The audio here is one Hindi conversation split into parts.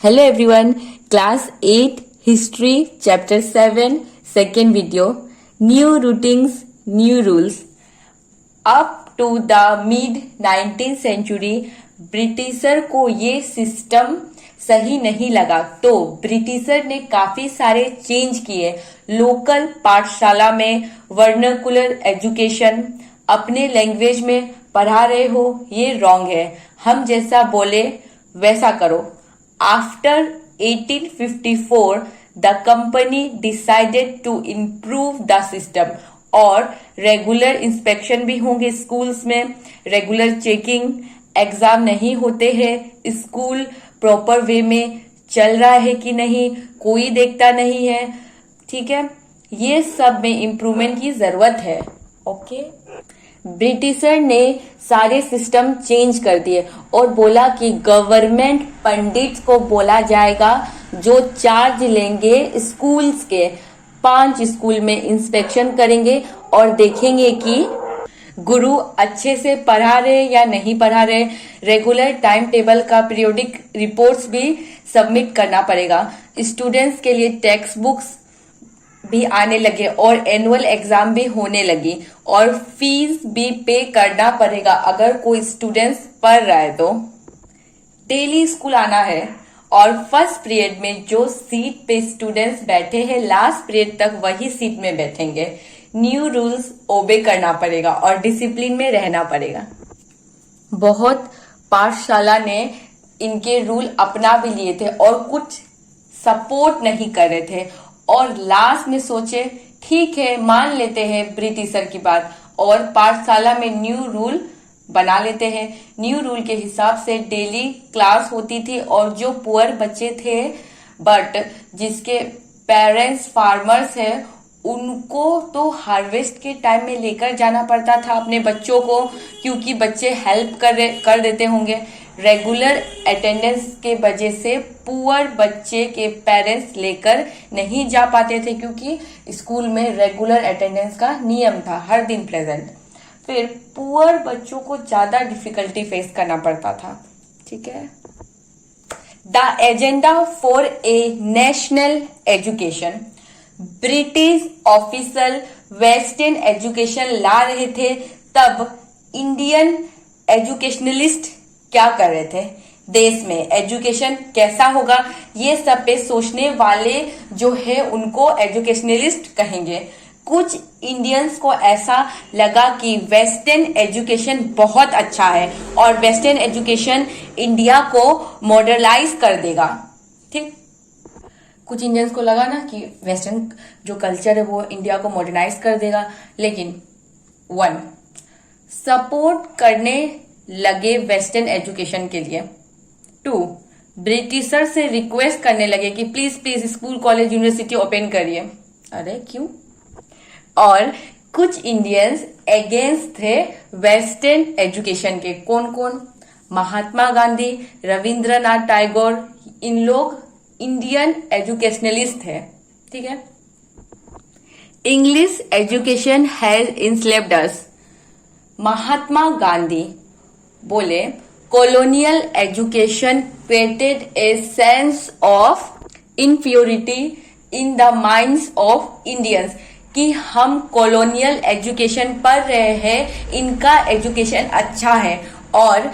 Hello everyone, class 8 history chapter 7 second video, new routines, new rules. Up to the mid 19th century britisher को ये सिस्टम सही नहीं लगा, तो ब्रिटिशर ने काफी सारे चेंज किए। लोकल पाठशाला में वर्नाकुलर एजुकेशन, अपने लैंग्वेज में पढ़ा रहे हो ये रॉन्ग है, हम जैसा बोले वैसा करो। After 1854, the company decided to improve the system और रेगुलर इंस्पेक्शन भी होंगे स्कूल्स में, रेगुलर चेकिंग, एग्जाम नहीं होते हैं, स्कूल प्रॉपर वे में चल रहा है कि नहीं कोई देखता नहीं है। ठीक है, ये सब में इम्प्रूवमेंट की जरूरत है। ओके, ब्रिटिशर ने सारे सिस्टम चेंज कर दिए और बोला कि गवर्नमेंट पंडित को बोला जाएगा जो चार्ज लेंगे स्कूल्स के। 5 स्कूल में इंस्पेक्शन करेंगे और देखेंगे कि गुरु अच्छे से पढ़ा रहे या नहीं पढ़ा रहे। रेगुलर टाइम टेबल का पीरियोडिक रिपोर्ट्स भी सबमिट करना पड़ेगा। स्टूडेंट्स के लिए टेक्स्ट बुक्स भी आने लगे और एनुअल एग्जाम भी होने लगी और फीस भी पे करना पड़ेगा अगर कोई स्टूडेंट्स पढ़ रहा है तो। डेली स्कूल आना है और फर्स्ट पीरियड में जो सीट पे स्टूडेंट्स बैठे हैं लास्ट पीरियड तक वही सीट में बैठेंगे। न्यू रूल्स ओबे करना पड़ेगा और डिसिप्लिन में रहना पड़ेगा। बहुत पाठशाला ने इनके रूल अपना भी लिए थे और कुछ सपोर्ट नहीं कर रहे थे और लास्ट में सोचे ठीक है मान लेते हैं ब्रिटिशर की बात और पाठशाला में न्यू रूल बना लेते हैं। न्यू रूल के हिसाब से डेली क्लास होती थी और जो पुअर बच्चे थे बट जिसके पेरेंट्स फार्मर्स हैं उनको तो हार्वेस्ट के टाइम में लेकर जाना पड़ता था अपने बच्चों को, क्योंकि बच्चे हेल्प कर देते होंगे। रेगुलर अटेंडेंस के वजह से पुअर बच्चे के पेरेंट्स लेकर नहीं जा पाते थे, क्योंकि स्कूल में रेगुलर अटेंडेंस का नियम था, हर दिन प्रेजेंट। फिर पुअर बच्चों को ज्यादा डिफिकल्टी फेस करना पड़ता था। ठीक है, the agenda for a national education. British officer western education ला रहे थे, तब इंडियन एजुकेशनलिस्ट क्या कर रहे थे, देश में एजुकेशन कैसा होगा ये सब पे सोचने वाले जो है उनको एजुकेशनलिस्ट कहेंगे। कुछ इंडियंस को ऐसा लगा कि वेस्टर्न एजुकेशन बहुत अच्छा है और वेस्टर्न एजुकेशन इंडिया को मॉडर्नाइज कर देगा। ठीक, कुछ इंडियंस को लगा ना कि वेस्टर्न जो कल्चर है वो इंडिया को मॉडर्नाइज कर देगा, लेकिन 1 सपोर्ट करने लगे वेस्टर्न एजुकेशन के लिए। 2 ब्रिटिशर से रिक्वेस्ट करने लगे कि please please school college university open करिए। अरे क्यों? और कुछ इंडियंस अगेंस्ट थे वेस्टर्न एजुकेशन के। कौन कौन? महात्मा गांधी, रविंद्रनाथ टैगोर, इन लोग इंडियन एजुकेशनलिस्ट है। ठीक है, इंग्लिश एजुकेशन हैज इंस्लेव्ड अस। महात्मा गांधी बोले colonial education created a sense of inferiority in the minds of Indians कि हम कॉलोनियल एजुकेशन पढ़ रहे हैं, इनका एजुकेशन अच्छा है, और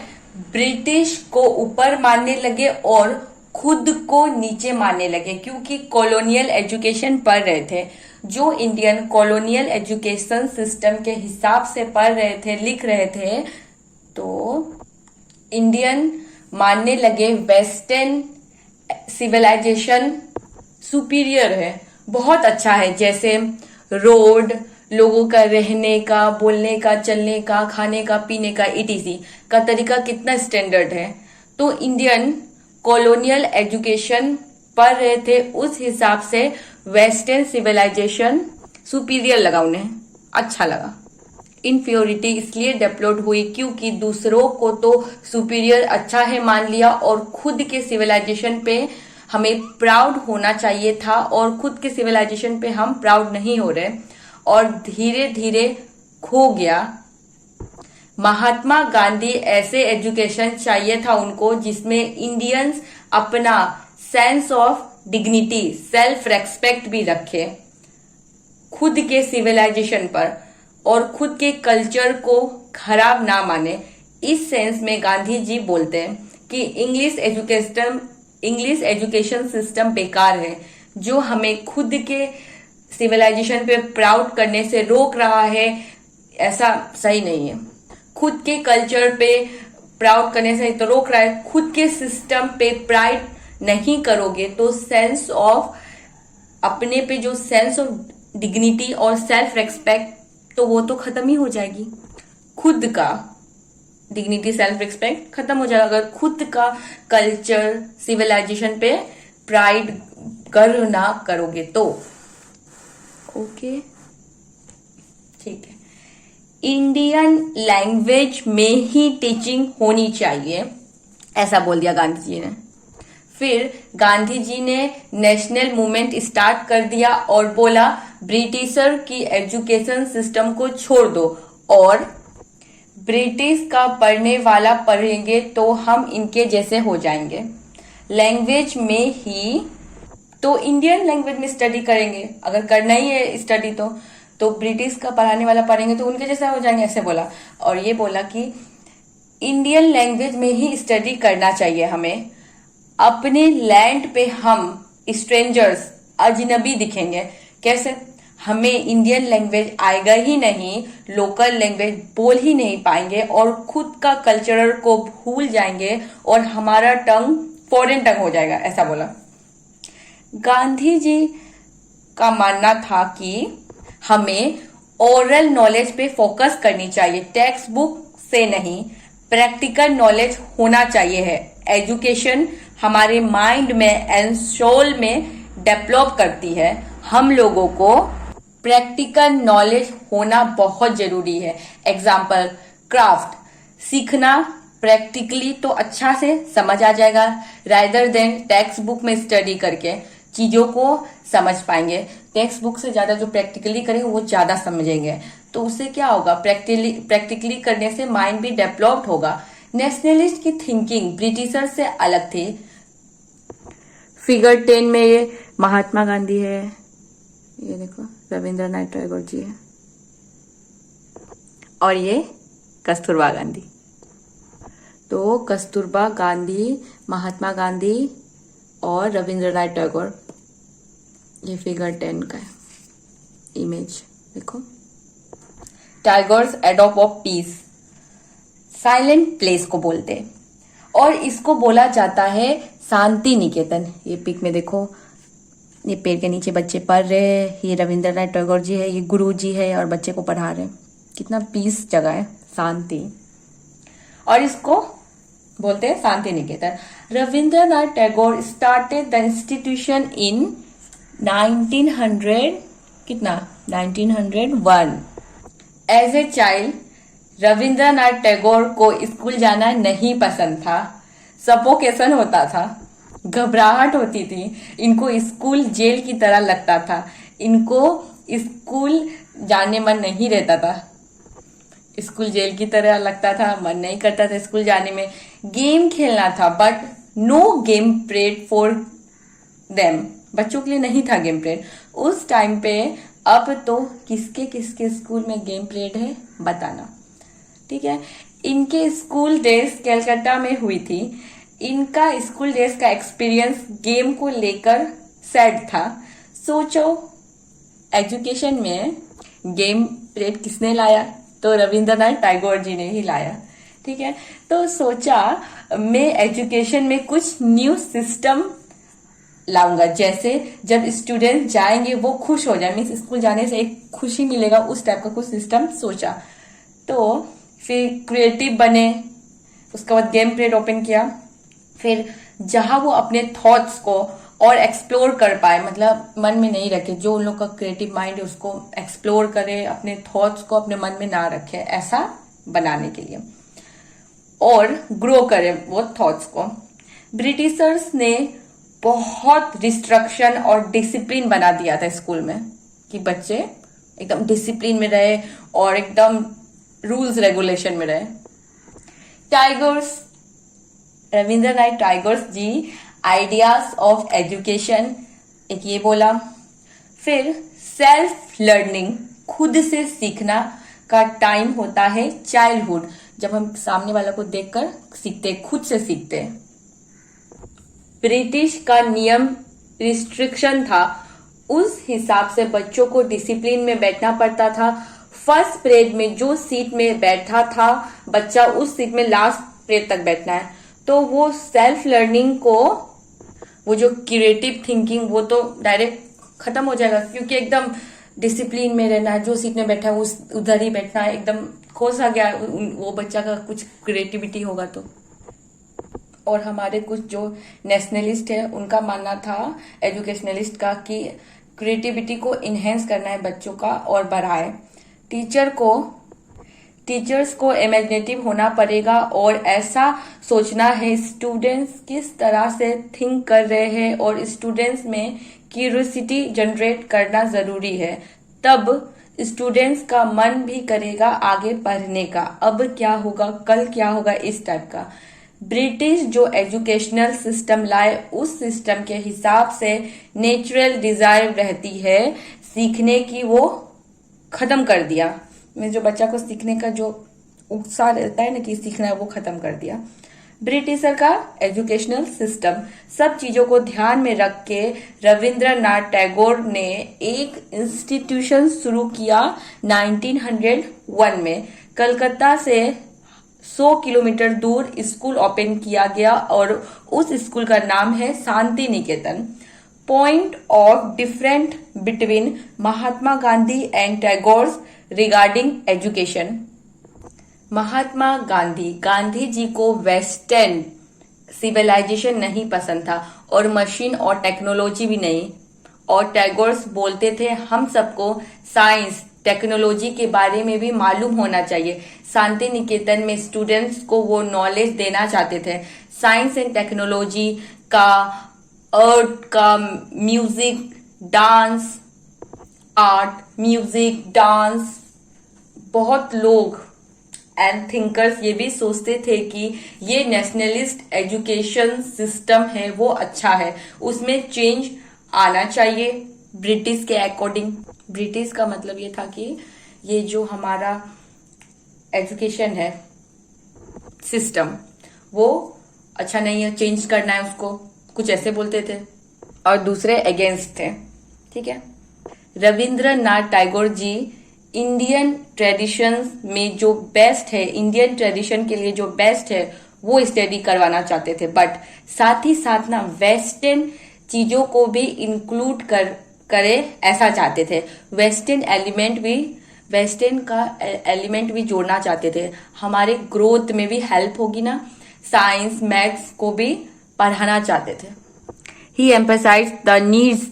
ब्रिटिश को ऊपर मानने लगे और खुद को नीचे मानने लगे क्योंकि कॉलोनियल एजुकेशन पढ़ रहे थे। जो इंडियन कॉलोनियल एजुकेशन सिस्टम के हिसाब से पढ़ रहे थे, लिख रहे थे, तो इंडियन मानने लगे वेस्टर्न सिविलाइजेशन सुपीरियर है, बहुत अच्छा है। जैसे रोड, लोगों का रहने का, बोलने का, चलने का, खाने का, पीने का, ईटीसी का तरीका कितना स्टैंडर्ड है। तो इंडियन कॉलोनियल एजुकेशन पढ़ रहे थे, उस हिसाब से वेस्टर्न सिविलाइजेशन सुपीरियर लगा, उन्हें अच्छा लगा। इनफ्योरिटी इसलिए डेवलप हुई क्योंकि दूसरों को तो सुपीरियर अच्छा है मान लिया और खुद के सिविलाइजेशन पे हमें प्राउड होना चाहिए था और खुद के सिविलाइजेशन पे हम प्राउड नहीं हो रहे और धीरे धीरे खो गया। महात्मा गांधी ऐसे एजुकेशन चाहिए था उनको जिसमें इंडियंस अपना sense of dignity, self respect भी रखे खुद के सिविलाइजेशन पर और खुद के कल्चर को खराब ना माने। इस सेंस में गांधी जी बोलते हैं कि इंग्लिश एजुकेशन सिस्टम बेकार है, जो हमें खुद के सिविलाइजेशन पे प्राउड करने से रोक रहा है। ऐसा सही नहीं है। खुद के कल्चर पे प्राउड करने से तो रोक रहा है, खुद के सिस्टम पे प्राइड नहीं करोगे तो सेंस ऑफ अपने पे जो सेंस ऑफ डिग्निटी और सेल्फ रेस्पेक्ट तो वो तो खत्म ही हो जाएगी। खुद का डिग्निटी सेल्फ रिस्पेक्ट खत्म हो जाएगा अगर खुद का कल्चर सिविलाइजेशन पे प्राइड गर्व ना करोगे तो। ओके, ठीक है। इंडियन लैंग्वेज में ही टीचिंग होनी चाहिए, ऐसा बोल दिया गांधी जी ने। फिर गांधी जी ने नेशनल मूवमेंट स्टार्ट कर दिया और बोला ब्रिटिशर की एजुकेशन सिस्टम को छोड़ दो और ब्रिटिश का पढ़ने वाला पढ़ेंगे तो हम इनके जैसे हो जाएंगे। लैंग्वेज में ही तो इंडियन लैंग्वेज में स्टडी करेंगे, अगर करना ही है स्टडी तो ब्रिटिश का पढ़ाने वाला पढ़ेंगे तो उनके जैसा हो जाएंगे, ऐसे बोला। और ये बोला कि इंडियन लैंग्वेज में ही स्टडी करना चाहिए हमें। अपने लैंड पे हम स्ट्रेंजर्स, अजनबी दिखेंगे। कैसे? हमें इंडियन लैंग्वेज आएगा ही नहीं, लोकल लैंग्वेज बोल ही नहीं पाएंगे और खुद का कल्चर को भूल जाएंगे और हमारा टंग फॉरेन टंग हो जाएगा, ऐसा बोला। गांधी जी का मानना था कि हमें ओरल नॉलेज पे फोकस करनी चाहिए, टेक्स्ट बुक से नहीं, प्रैक्टिकल नॉलेज होना चाहिए है। एजुकेशन हमारे माइंड में एंड सोल में डेवलप करती है। हम लोगों को प्रैक्टिकल नॉलेज होना बहुत जरूरी है। एग्जाम्पल, क्राफ्ट सीखना प्रैक्टिकली तो अच्छा से समझ आ जाएगा रादर देन टेक्स्ट बुक में स्टडी करके चीजों को समझ पाएंगे। टेक्स्ट बुक से ज्यादा जो प्रैक्टिकली करेंगे वो ज्यादा समझेंगे, तो उससे क्या होगा, प्रैक्टिकली करने से माइंड भी डेवलप्ड होगा। नेशनलिस्ट की थिंकिंग ब्रिटिशर से अलग थी। फिगर 10 में ये महात्मा गांधी है, ये देखो रविंद्रनाथ टैगोर जी है, और ये कस्तूरबा गांधी। तो कस्तूरबा गांधी, महात्मा गांधी और रविंद्रनाथ टैगोर, ये फिगर 10 का है इमेज देखो। Tagore's adopt of peace, silent place को बोलते हैं और इसको बोला जाता है शांति निकेतन। ये पिक में देखो, ये पेड़ के नीचे बच्चे पढ़ रहे हैं, ये रविंद्रनाथ टैगोर जी है, ये गुरु जी है और बच्चे को पढ़ा रहे हैं। कितना पीस जगह है, शांति, और इसको बोलते हैं Shanti Niketan. Rabindranath Tagore started the institution in 1901। As a child Rabindranath Tagore को स्कूल जाना नहीं पसंद था, सफोकेशन होता था, घबराहट होती थी, इनको स्कूल जेल की तरह लगता था, इनको स्कूल जाने मन नहीं रहता था, स्कूल जेल की तरह लगता था, मन नहीं करता था स्कूल जाने में। गेम खेलना था but no game period for them, बच्चों के लिए नहीं था गेम पीरियड उस टाइम पे। अब तो किसके किसके स्कूल में गेम पीरियड है बताना, ठीक है। इनके स्कूल डेज कलकत्ता में हुई थी। इनका स्कूल डेज का एक्सपीरियंस गेम को लेकर सैड था। सोचो एजुकेशन में गेम पीरियड किसने लाया, तो रविंद्रनाथ टैगोर जी ने ही लाया, ठीक है। तो सोचा मैं एजुकेशन में कुछ न्यू सिस्टम लाऊंगा, जैसे जब स्टूडेंट जाएंगे वो खुश हो जाए, मीन्स स्कूल जाने से एक खुशी मिलेगा, उस टाइप का कुछ सिस्टम सोचा। तो फिर क्रिएटिव बने, उसके बाद गेम पीरियड ओपन किया। फिर जहां वो अपने थॉट्स को और एक्सप्लोर कर पाए, मतलब मन में नहीं रखे, जो उन लोग का क्रिएटिव माइंड है उसको एक्सप्लोर करे, अपने थॉट्स को अपने मन में ना रखे, ऐसा बनाने के लिए और ग्रो करे वो थॉट्स को। ब्रिटिशर्स ने बहुत रिस्ट्रिक्शन और डिसिप्लिन बना दिया था स्कूल में कि बच्चे एकदम डिसिप्लिन में रहे और एकदम रूल्स रेगुलेशन में रहे। Rabindranath Tagore ji ideas of education, एक ये बोला। फिर सेल्फ लर्निंग, खुद से सीखना का टाइम होता है चाइल्डहुड, जब हम सामने वाला को देखकर सीखते, खुद से सीखते हैं। ब्रिटिश का नियम रिस्ट्रिक्शन था, उस हिसाब से बच्चों को डिसिप्लिन में बैठना पड़ता था। फर्स्ट पीरियड में जो सीट में बैठा था बच्चा, उस सीट में लास्ट पीरियड तक बैठना है। तो वो सेल्फ लर्निंग को, वो जो क्रिएटिव थिंकिंग, वो तो डायरेक्ट खत्म हो जाएगा, क्योंकि एकदम डिसिप्लिन में रहना है, जो सीट में बैठा है उस उधर ही बैठना है, एकदम खोसा गया वो बच्चा का कुछ क्रिएटिविटी होगा तो। और हमारे कुछ जो नेशनलिस्ट है उनका मानना था, एजुकेशनलिस्ट का, कि क्रिएटिविटी को इन्हेंस करना है बच्चों का और बढ़ाए। टीचर्स को इमेजिनेटिव होना पड़ेगा और ऐसा सोचना है स्टूडेंट्स किस तरह से थिंक कर रहे हैं, और स्टूडेंट्स में क्यूरियोसिटी जनरेट करना जरूरी है, तब स्टूडेंट्स का मन भी करेगा आगे पढ़ने का। अब क्या होगा, कल क्या होगा, इस टाइप का। ब्रिटिश जो एजुकेशनल सिस्टम लाए, उस सिस्टम के हिसाब से नेचुरल डिजायर रहती है सीखने की, वो खत्म कर दिया। में जो बच्चा को सीखने का जो उत्साह रहता है ना कि सीखना है, वो खत्म कर दिया। ब्रिटिशर का एजुकेशनल सिस्टम, सब चीजों को ध्यान में रख के रविंद्रनाथ टैगोर ने एक इंस्टीट्यूशन शुरू किया 1901 में। कलकत्ता से 100 किलोमीटर दूर स्कूल ओपन किया गया और उस स्कूल का नाम है Shanti Niketan. Point of different between Mahatma Gandhi and Tagore regarding education. Mahatma Gandhi ji को वेस्टर्न सिविलाइजेशन नहीं पसंद था और मशीन और टेक्नोलॉजी भी नहीं, और टैगोर बोलते थे हम सबको साइंस टेक्नोलॉजी के बारे में भी मालूम होना चाहिए। शांति निकेतन में स्टूडेंट्स को वो नॉलेज देना चाहते थे, साइंस एंड टेक्नोलॉजी का, आर्ट का, music, dance, art, music, dance. बहुत लोग एंड थिंकर्स ये भी सोचते थे कि ये नेशनलिस्ट एजुकेशन सिस्टम है वो अच्छा है, उसमें चेंज आना चाहिए ब्रिटिश के अकॉर्डिंग। ब्रिटिश का मतलब ये था कि ये जो हमारा एजुकेशन है सिस्टम, वो अच्छा नहीं है, चेंज करना है उसको, कुछ ऐसे बोलते थे। और दूसरे अगेंस्ट थे, ठीक है। रविंद्रनाथ टैगोर जी इंडियन ट्रेडिशंस में जो बेस्ट है, इंडियन ट्रेडिशन के लिए जो बेस्ट है वो स्टडी करवाना चाहते थे, बट साथ ही साथ ना वेस्टर्न चीजों को भी इंक्लूड करे ऐसा चाहते थे। वेस्टर्न का एलिमेंट भी जोड़ना चाहते थे, हमारे ग्रोथ में भी हेल्प होगी ना, साइंस मैथ्स को भी पढ़ाना चाहते थे। He emphasized the needs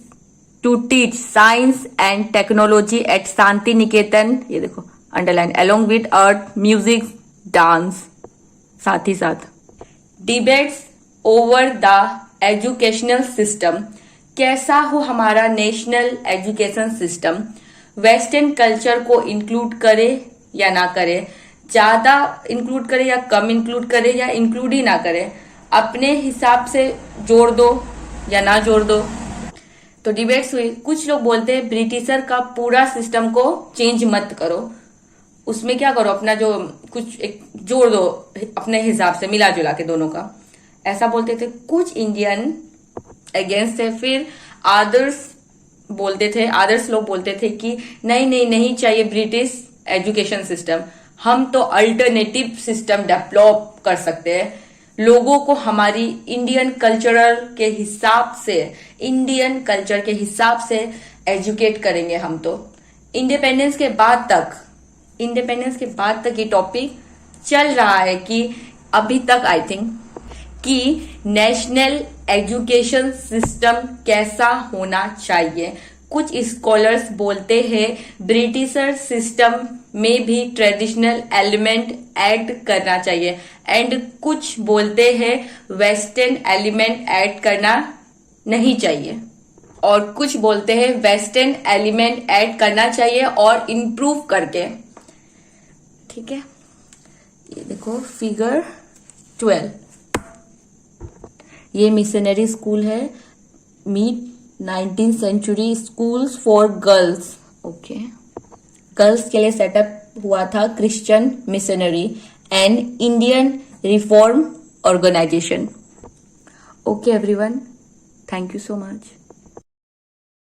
to teach science and technology at Shanti Niketan, ये देखो underline, along with art, music, dance. साथ ही साथ debates over the educational system, कैसा हो हमारा national education system, western culture को इंक्लूड करे या ना करे, ज्यादा इंक्लूड करे या कम इंक्लूड करे, या इंक्लूड ही ना करे, अपने हिसाब से जोड़ दो या ना जोड़ दो। तो डिबेट्स हुई। कुछ लोग बोलते हैं ब्रिटिशर का पूरा सिस्टम को चेंज मत करो, उसमें क्या करो, अपना जो कुछ एक जोड़ दो अपने हिसाब से, मिला जुला के दोनों का, ऐसा बोलते थे। कुछ इंडियन अगेंस्ट है। फिर आदर्स लोग बोलते थे कि नहीं चाहिए ब्रिटिश एजुकेशन सिस्टम, हम तो अल्टरनेटिव सिस्टम डेवलप कर सकते हैं, लोगों को हमारी इंडियन कल्चर के हिसाब से एजुकेट करेंगे हम तो। इंडिपेंडेंस के बाद तक ये टॉपिक चल रहा है कि अभी तक आई थिंक कि नेशनल एजुकेशन सिस्टम कैसा होना चाहिए। कुछ स्कॉलर्स बोलते हैं ब्रिटिशर सिस्टम में भी ट्रेडिशनल एलिमेंट ऐड करना चाहिए, एंड कुछ बोलते हैं वेस्टर्न एलिमेंट ऐड करना नहीं चाहिए, और कुछ बोलते हैं वेस्टर्न एलिमेंट ऐड करना चाहिए और इम्प्रूव करके। ठीक है, ये देखो फिगर 12, ये मिशनरी स्कूल है, mid 19th century schools for girls. Okay, girls के लिए सेटअप हुआ था Christian missionary and Indian reform organization. Okay everyone, thank you so much.